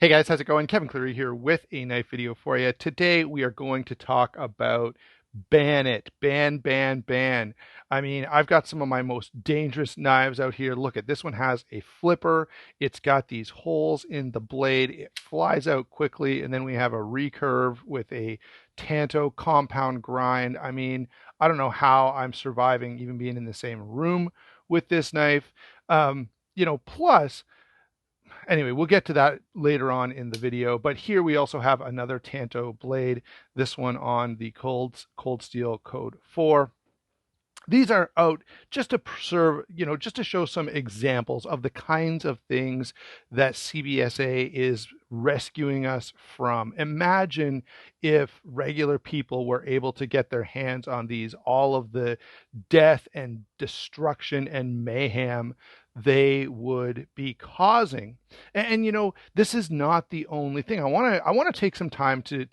Hey guys, how's it going? Kevin Cleary here with a knife video for you. Today we are going to talk about ban it. Ban, ban, ban. I mean, I've got some of my most dangerous knives out here. Look at this one has a flipper. It's got these holes in the blade. It flies out quickly. And then we have a recurve with a Tanto compound grind. I mean, I don't know how I'm surviving even being in the same room with this knife. Plus, anyway, we'll get to that later on in the video. But here we also have another Tanto blade, this one on the Cold Steel Code 4. These are out just to serve, just to show some examples of the kinds of things that CBSA is rescuing us from. Imagine if regular people were able to get their hands on these, all of the death and destruction and mayhem they would be causing. And this is not the only thing. I want to take some time to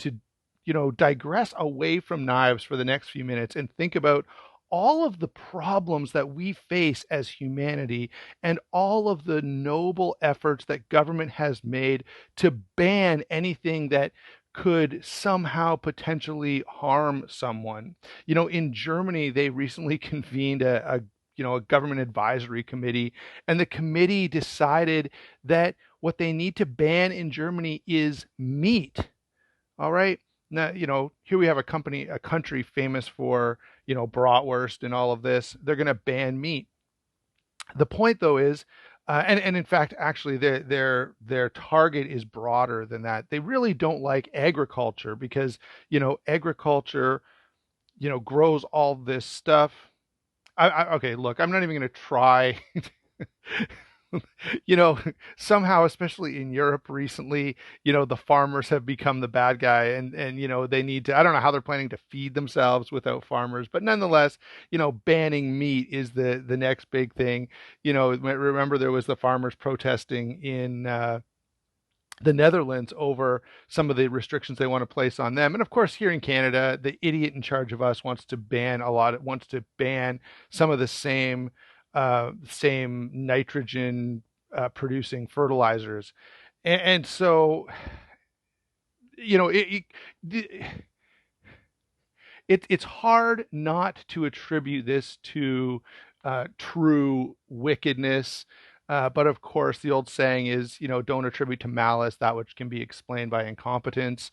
digress away from knives for the next few minutes and think about all of the problems that we face as humanity and all of the noble efforts that government has made to ban anything that could somehow potentially harm someone. In Germany, they recently convened a government advisory committee, and the committee decided that what they need to ban in Germany is meat. All right. Now, here we have a country famous for, bratwurst and all of this. They're going to ban meat. The point, though, is, and in fact, actually, their target is broader than that. They really don't like agriculture because, agriculture, grows all this stuff. Okay, look, I'm not even going to try you know, somehow, especially in Europe recently, the farmers have become the bad guy, and they need to. I don't know how they're planning to feed themselves without farmers, but nonetheless, banning meat is the next big thing. Remember there was the farmers protesting in the Netherlands over some of the restrictions they want to place on them. And of course, here in Canada, the idiot in charge of us wants to ban some of the same nitrogen producing fertilizers. And so, you know, it's hard not to attribute this to true wickedness. But of course, the old saying is, don't attribute to malice that which can be explained by incompetence.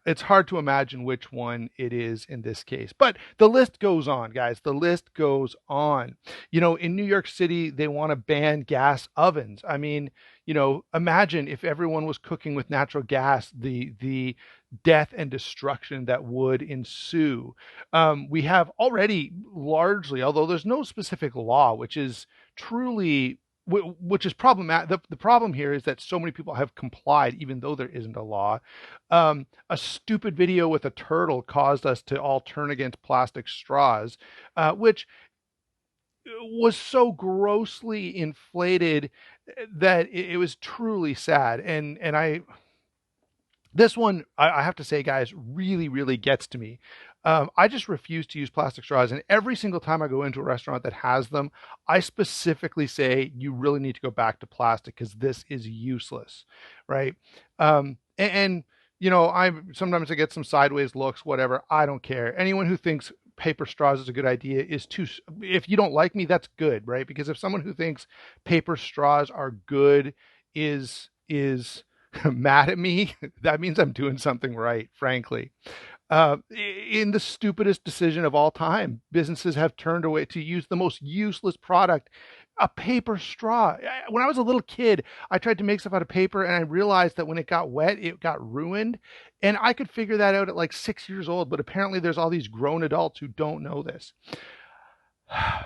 It's hard to imagine which one it is in this case. But the list goes on, guys. The list goes on. In New York City, they want to ban gas ovens. I mean, imagine if everyone was cooking with natural gas, the death and destruction that would ensue. We have already largely, although there's no specific law, which is problematic. The problem here is that so many people have complied, even though there isn't a law. A stupid video with a turtle caused us to all turn against plastic straws, which was so grossly inflated that it was truly sad. And this one, I have to say, guys, really, really gets to me. I just refuse to use plastic straws. And every single time I go into a restaurant that has them, I specifically say, you really need to go back to plastic because this is useless. Right. Sometimes I get some sideways looks, whatever. I don't care. Anyone who thinks paper straws is a good idea if you don't like me, that's good. Right. Because if someone who thinks paper straws are good is mad at me, that means I'm doing something right, frankly. In the stupidest decision of all time, businesses have turned away to use the most useless product, a paper straw. When I was a little kid, I tried to make stuff out of paper and I realized that when it got wet, it got ruined. And I could figure that out at like 6 years old, but apparently there's all these grown adults who don't know this.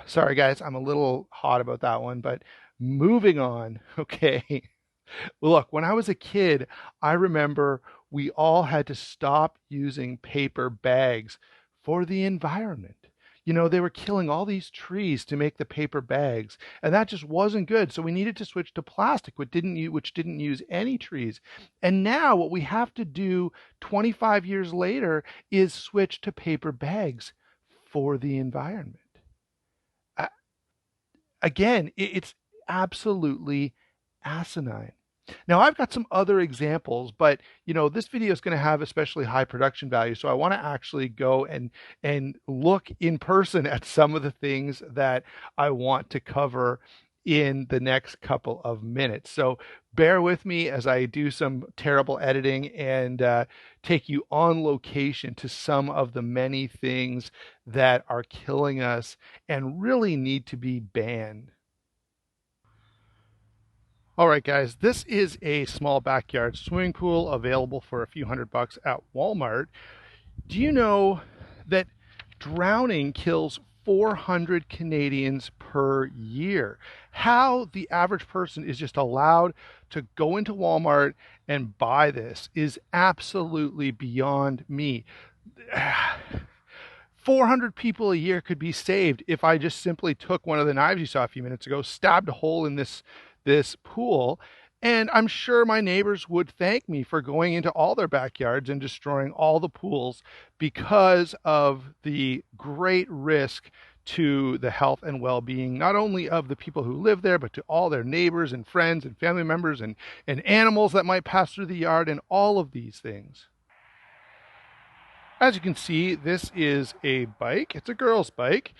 Sorry, guys, I'm a little hot about that one, but moving on. Okay. Look, when I was a kid, I remember we all had to stop using paper bags for the environment. They were killing all these trees to make the paper bags, and that just wasn't good. So we needed to switch to plastic, which didn't use any trees. And now what we have to do 25 years later is switch to paper bags for the environment. Uh, Again, it's absolutely asinine. Now I've got some other examples, but this video is going to have especially high production value. So I want to actually go and look in person at some of the things that I want to cover in the next couple of minutes. So bear with me as I do some terrible editing and take you on location to some of the many things that are killing us and really need to be banned. All right, guys, this is a small backyard swimming pool available for a few $100 at Walmart. Do you know that drowning kills 400 Canadians per year? How the average person is just allowed to go into Walmart and buy this is absolutely beyond me. 400 people a year could be saved if I just simply took one of the knives you saw a few minutes ago, stabbed a hole in this pool, and I'm sure my neighbors would thank me for going into all their backyards and destroying all the pools because of the great risk to the health and well-being, not only of the people who live there, but to all their neighbors and friends and family members and animals that might pass through the yard and all of these things. As you can see, this is a bike. It's a girl's bike,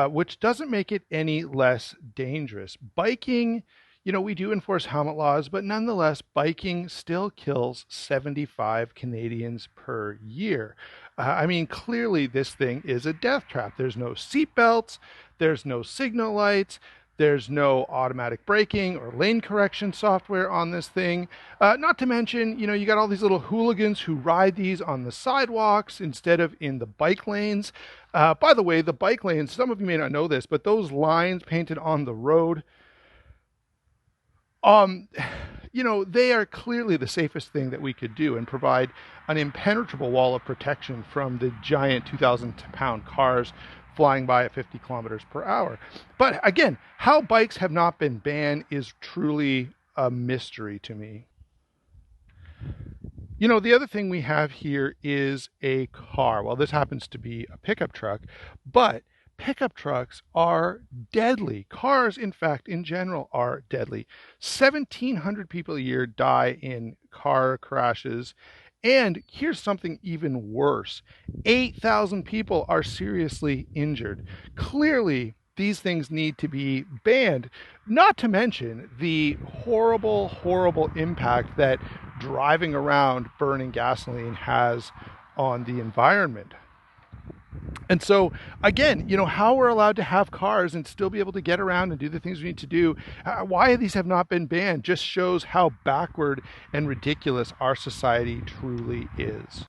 which doesn't make it any less dangerous. Biking, we do enforce helmet laws, but nonetheless, biking still kills 75 Canadians per year. I mean, clearly this thing is a death trap. There's no seat belts, there's no signal lights, there's no automatic braking or lane correction software on this thing. Not to mention, you got all these little hooligans who ride these on the sidewalks instead of in the bike lanes. By the way, the bike lanes, some of you may not know this, but those lines painted on the road, they are clearly the safest thing that we could do and provide an impenetrable wall of protection from the giant 2,000-pound cars flying by at 50 kilometers per hour. But again, how bikes have not been banned is truly a mystery to me. The other thing we have here is a car. Well, this happens to be a pickup truck, but pickup trucks are deadly. Cars, in fact, in general, are deadly. 1,700 people a year die in car crashes. And here's something even worse. 8,000 people are seriously injured. Clearly, these things need to be banned, not to mention the horrible, horrible impact that driving around burning gasoline has on the environment. And so, again, how we're allowed to have cars and still be able to get around and do the things we need to do, why these have not been banned just shows how backward and ridiculous our society truly is.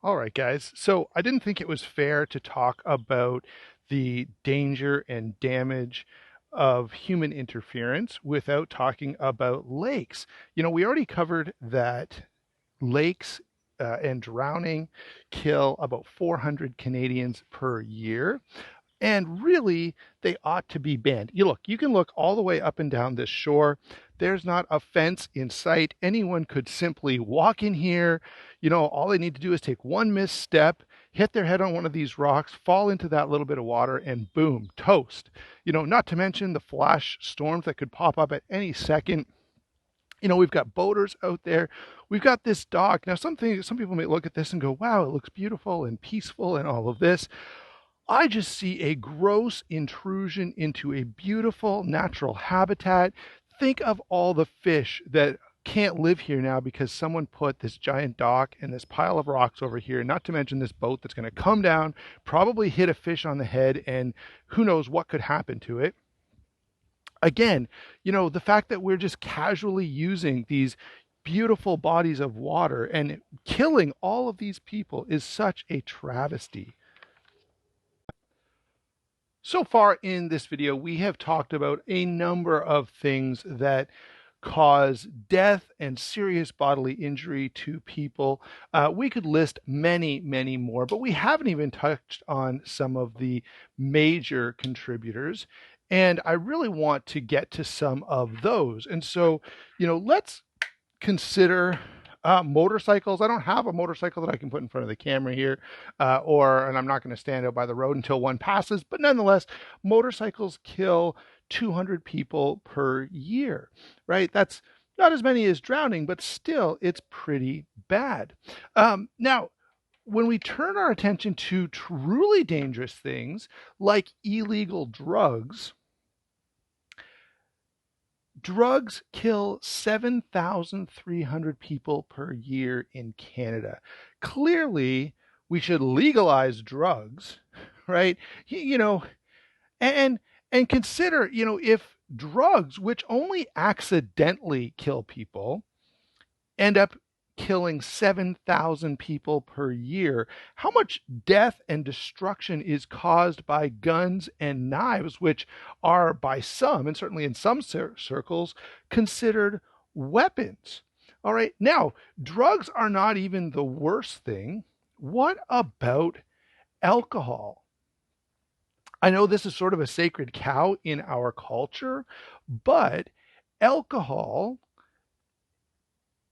All right, guys. So I didn't think it was fair to talk about the danger and damage of human interference without talking about lakes. We already covered that lakes and drowning kill about 400 Canadians per year. And really, they ought to be banned. You can look all the way up and down this shore. There's not a fence in sight. Anyone could simply walk in here. All they need to do is take one misstep, hit their head on one of these rocks, fall into that little bit of water, and boom, toast. Not to mention the flash storms that could pop up at any second. We've got boaters out there. We've got this dock. Now, some people may look at this and go, wow, it looks beautiful and peaceful and all of this. I just see a gross intrusion into a beautiful natural habitat. Think of all the fish that can't live here now because someone put this giant dock and this pile of rocks over here, not to mention this boat that's going to come down, probably hit a fish on the head, and who knows what could happen to it. Again, the fact that we're just casually using these beautiful bodies of water and killing all of these people is such a travesty. So far in this video, we have talked about a number of things that cause death and serious bodily injury to people. We could list many, many more, but we haven't even touched on some of the major contributors. And I really want to get to some of those. And so, let's consider motorcycles. I don't have a motorcycle that I can put in front of the camera here, and I'm not going to stand out by the road until one passes. But nonetheless, motorcycles kill 200 people per year, right? That's not as many as drowning, but still, it's pretty bad. Now, when we turn our attention to truly dangerous things like illegal drugs, drugs kill 7,300 people per year in Canada. Clearly, we should legalize drugs, right? You know, and and consider, if drugs, which only accidentally kill people, end up killing 7,000 people per year, how much death and destruction is caused by guns and knives, which are by some, and certainly in some circles, considered weapons? All right, now, drugs are not even the worst thing. What about alcohol? I know this is sort of a sacred cow in our culture, but alcohol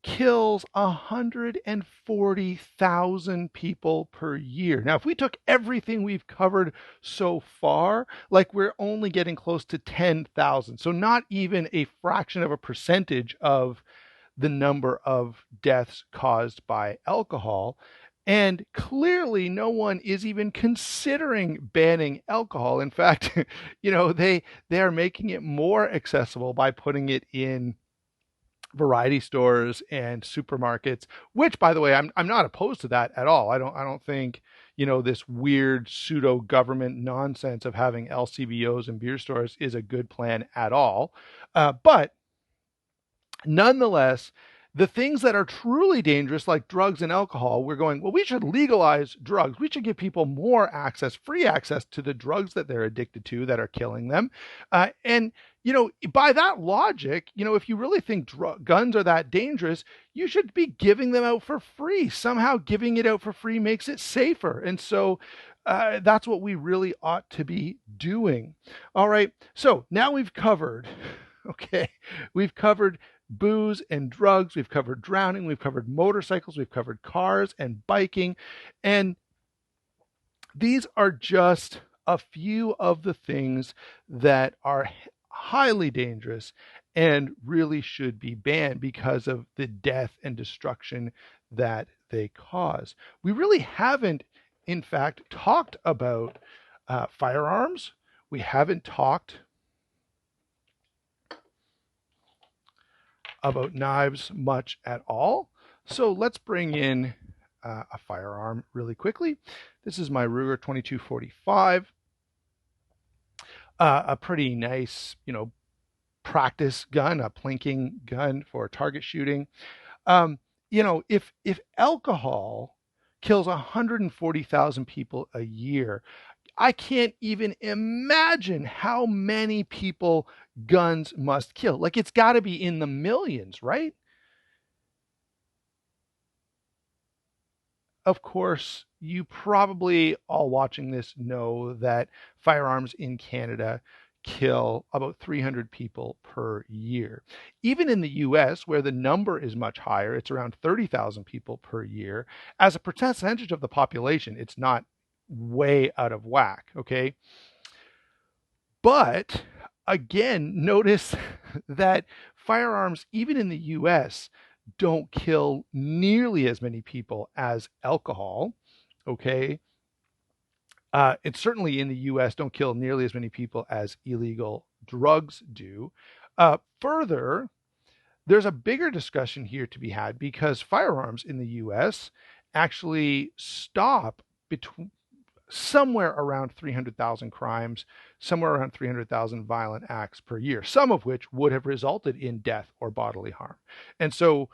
kills 140,000 people per year. Now, if we took everything we've covered so far, like, we're only getting close to 10,000. So not even a fraction of a percentage of the number of deaths caused by alcohol. And clearly no one is even considering banning alcohol. In fact, they are making it more accessible by putting it in variety stores and supermarkets, which, by the way, I'm not opposed to that at all. I don't think, this weird pseudo government nonsense of having LCBOs and beer stores is a good plan at all. But nonetheless, the things that are truly dangerous, like drugs and alcohol, we're going, well, we should legalize drugs. We should give people more access, free access to the drugs that they're addicted to that are killing them. And, by that logic, if you really think guns are that dangerous, you should be giving them out for free. Somehow giving it out for free makes it safer. And so that's what we really ought to be doing. All right. So now we've covered, we've covered booze and drugs, we've covered drowning, we've covered motorcycles, we've covered cars and biking. And these are just a few of the things that are highly dangerous and really should be banned because of the death and destruction that they cause. We really haven't, in fact, talked about firearms. We haven't talked about knives much at all. So let's bring in a firearm really quickly. This is my Ruger 2245. A pretty nice, practice gun, a plinking gun for target shooting. If alcohol kills 140,000 people a year, I can't even imagine how many people guns must kill. Like, it's got to be in the millions, right? Of course, you probably all watching this know that firearms in Canada kill about 300 people per year. Even in the US, where the number is much higher, it's around 30,000 people per year. As a percentage of the population, it's not way out of whack, okay? But again, notice that firearms, even in the US, don't kill nearly as many people as alcohol, okay? And certainly in the US, don't kill nearly as many people as illegal drugs do. Further, there's a bigger discussion here to be had because firearms in the US actually stop between somewhere around 300,000 crimes, somewhere around 300,000 violent acts per year, some of which would have resulted in death or bodily harm. And so,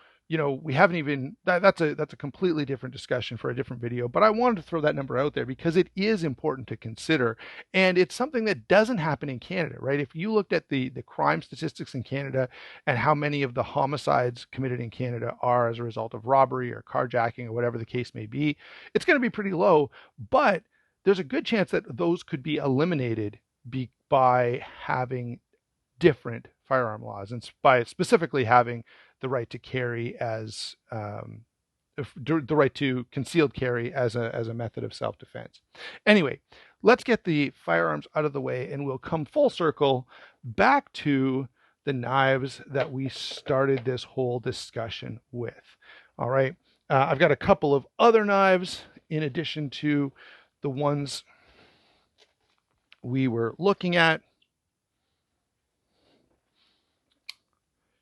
we haven't even, that's a completely different discussion for a different video, but I wanted to throw that number out there because it is important to consider. And it's something that doesn't happen in Canada, right? If you looked at the crime statistics in Canada and how many of the homicides committed in Canada are as a result of robbery or carjacking or whatever the case may be, it's going to be pretty low, but there's a good chance that those could be eliminated by having different firearm laws and by specifically having the right to carry as the right to concealed carry as a method of self-defense. Anyway, let's get the firearms out of the way, and we'll come full circle back to the knives that we started this whole discussion with. All right, I've got a couple of other knives in addition to the ones we were looking at.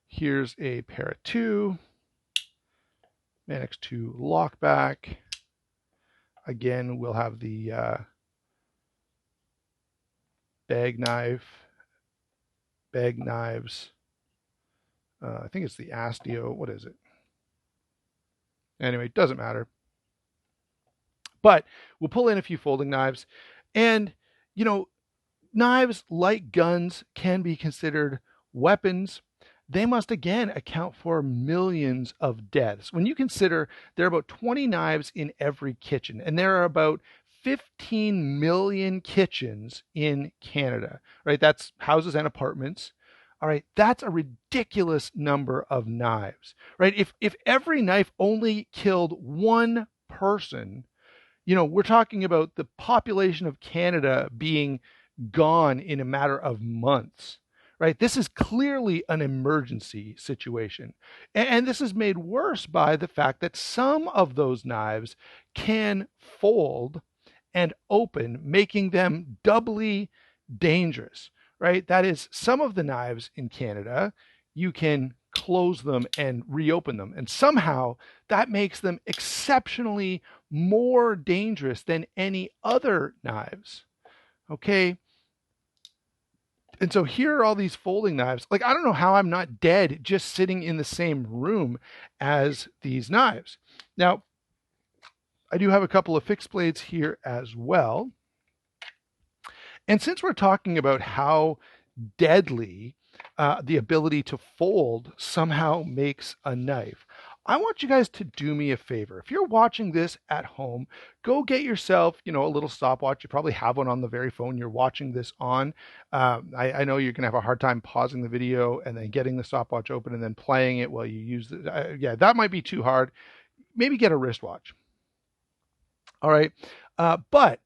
Here's a Para II, Manix II lockback. Again, we'll have the bag knives. I think it's the Astio. What is it? Anyway, it doesn't matter. But we'll pull in a few folding knives. And, you know, knives, like guns, can be considered weapons. They must again account for millions of deaths. When you consider there are about 20 knives in every kitchen, and there are about 15 million kitchens in Canada, right? That's houses and apartments. All right, that's a ridiculous number of knives, right? If every knife only killed one person, you know, we're talking about the population of Canada being gone in a matter of months. Right? This is clearly an emergency situation. And this is made worse by the fact that some of those knives can fold and open, making them doubly dangerous, right? That is, some of the knives in Canada, you can close them and reopen them. And somehow that makes them exceptionally more dangerous than any other knives. Okay? And so here are all these folding knives. Like, I don't know how I'm not dead just sitting in the same room as these knives. Now, I do have a couple of fixed blades here as well. And since we're talking about how deadly the ability to fold somehow makes a knife, I want you guys to do me a favor. If you're watching this at home, go get yourself, you know, a little stopwatch. You probably have one on the very phone you're watching this on. I know you're going to have a hard time pausing the video and then getting the stopwatch open and then playing it while you use the, yeah, that might be too hard. Maybe get a wristwatch. All right. But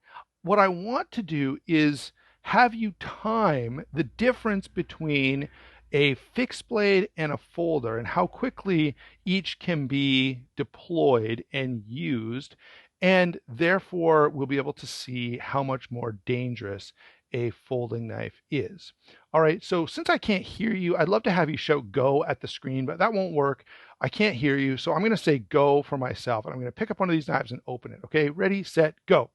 what I want to do is have you time the difference between a fixed blade and a folder and how quickly each can be deployed and used. And therefore, we'll be able to see how much more dangerous a folding knife is. All right, so since I can't hear you, I'd love to have you shout go at the screen, but that won't work. I can't hear you, so I'm going to say go for myself, and I'm going to pick up one of these knives and open it. Okay, ready, set, go.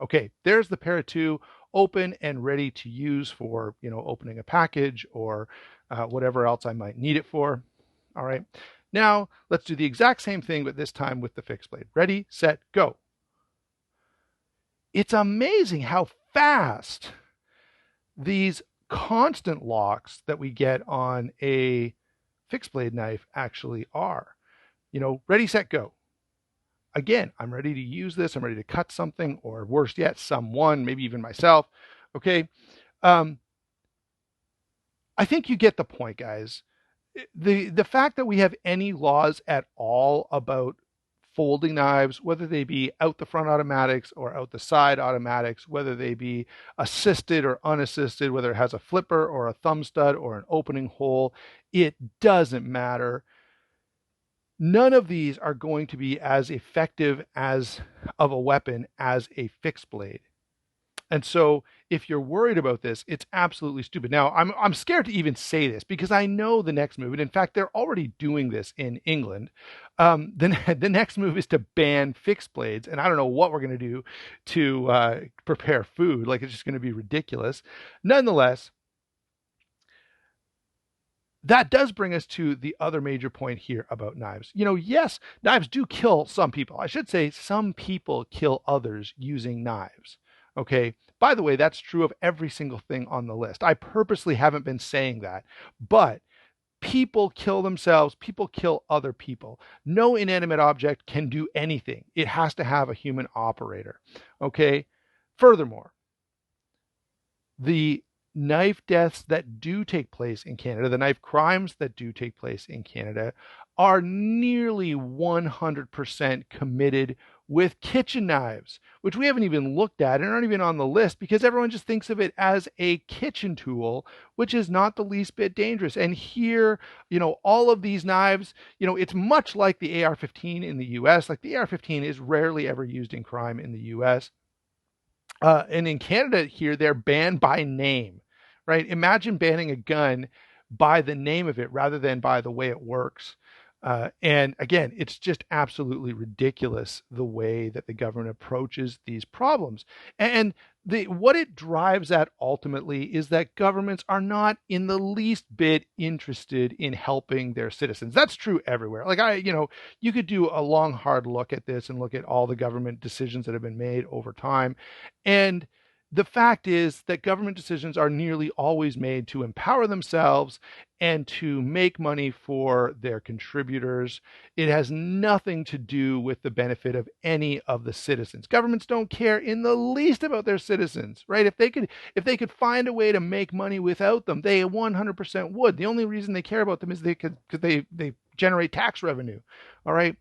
Okay, there's the Para II open and ready to use for, you know, opening a package or whatever else I might need it for. All right, now let's do the exact same thing, but this time with the fixed blade. Ready, set, go. It's amazing how fast these constant locks that we get on a fixed blade knife actually are. You know, ready, set, go. Again, I'm ready to use this. I'm ready to cut something, or worse yet, someone, maybe even myself. Okay. I think you get the point, guys. The fact that we have any laws at all about folding knives, whether they be out the front automatics or out the side automatics, whether they be assisted or unassisted, whether it has a flipper or a thumb stud or an opening hole, it doesn't matter. None of these are going to be as effective as of a weapon as a fixed blade. And so if you're worried about this, it's absolutely stupid. Now, I'm scared to even say this because I know the next move, and in fact, they're already doing this in England. The next move is to ban fixed blades, and I don't know what we're going to do to prepare food. Like, it's just going to be ridiculous. Nonetheless, that does bring us to the other major point here about knives. You know, yes, knives do kill some people. I should say some people kill others using knives. Okay. By the way, that's true of every single thing on the list. I purposely haven't been saying that, but people kill themselves. People kill other people. No inanimate object can do anything. It has to have a human operator. Okay. Furthermore, the knife deaths that do take place in Canada, the knife crimes that do take place in Canada, are nearly 100% committed with kitchen knives, which we haven't even looked at and aren't even on the list because everyone just thinks of it as a kitchen tool, which is not the least bit dangerous. And here, all of these knives, it's much like the AR-15 in the US. Like the AR-15 is rarely ever used in crime in the US. And in Canada here, they're banned by name, right? Imagine banning a gun by the name of it rather than by the way it works. And again, it's just absolutely ridiculous the way that the government approaches these problems. And what it drives at ultimately is that governments are not in the least bit interested in helping their citizens. That's true everywhere. Like you could do a long, hard look at this and look at all the government decisions that have been made over time. And the fact is that government decisions are nearly always made to empower themselves and to make money for their contributors. It has nothing to do with the benefit of any of the citizens. Governments don't care in the least about their citizens, right? If they could find a way to make money without them, they 100% would. The only reason they care about them is because they generate tax revenue. All right,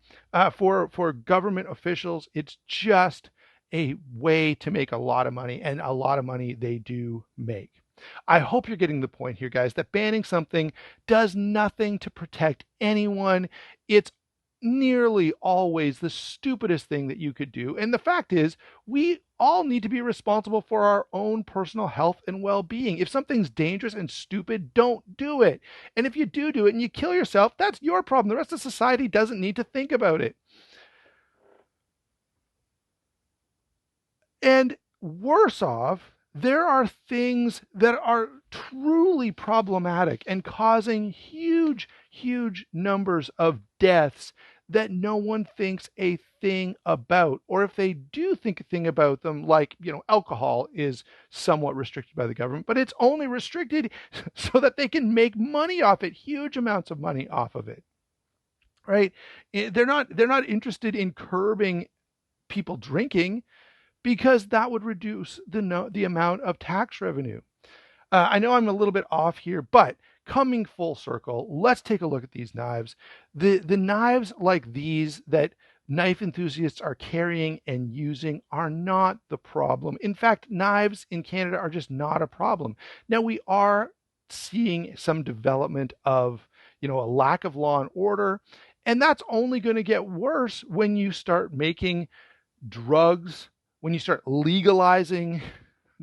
for government officials, it's just a way to make a lot of money, and a lot of money they do make. I hope you're getting the point here, guys, that banning something does nothing to protect anyone. It's nearly always the stupidest thing that you could do. And the fact is, we all need to be responsible for our own personal health and well-being. If something's dangerous and stupid, don't do it. And if you do it and you kill yourself, that's your problem. The rest of society doesn't need to think about it. And worse off, there are things that are truly problematic and causing huge, huge numbers of deaths that no one thinks a thing about. Or if they do think a thing about them, like, alcohol is somewhat restricted by the government, but it's only restricted so that they can make money off it, huge amounts of money off of it. Right? They're not interested in curbing people drinking, because that would reduce the amount of tax revenue. I know I'm a little bit off here, but coming full circle, let's take a look at these knives. The knives like these that knife enthusiasts are carrying and using are not the problem. In fact, knives in Canada are just not a problem. Now, we are seeing some development of, a lack of law and order, and that's only going to get worse when you start making drugs, when you start legalizing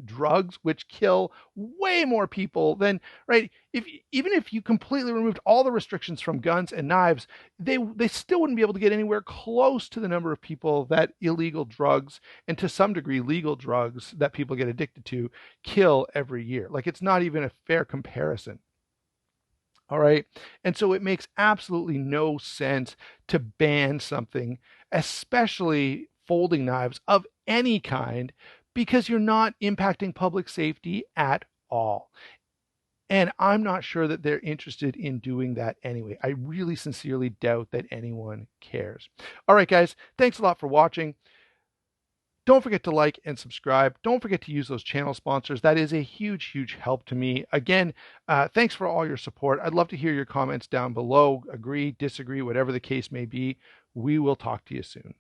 drugs, which kill way more people than, right? Even if you completely removed all the restrictions from guns and knives, they still wouldn't be able to get anywhere close to the number of people that illegal drugs, and to some degree legal drugs that people get addicted to, kill every year. Like, it's not even a fair comparison. All right. And so it makes absolutely no sense to ban something, especially folding knives of any kind, because you're not impacting public safety at all. And I'm not sure that they're interested in doing that anyway. I really sincerely doubt that anyone cares. All right, guys, thanks a lot for watching. Don't forget to like and subscribe. Don't forget to use those channel sponsors. That is a huge, huge help to me. Again, thanks for all your support. I'd love to hear your comments down below. Agree, disagree, whatever the case may be. We will talk to you soon.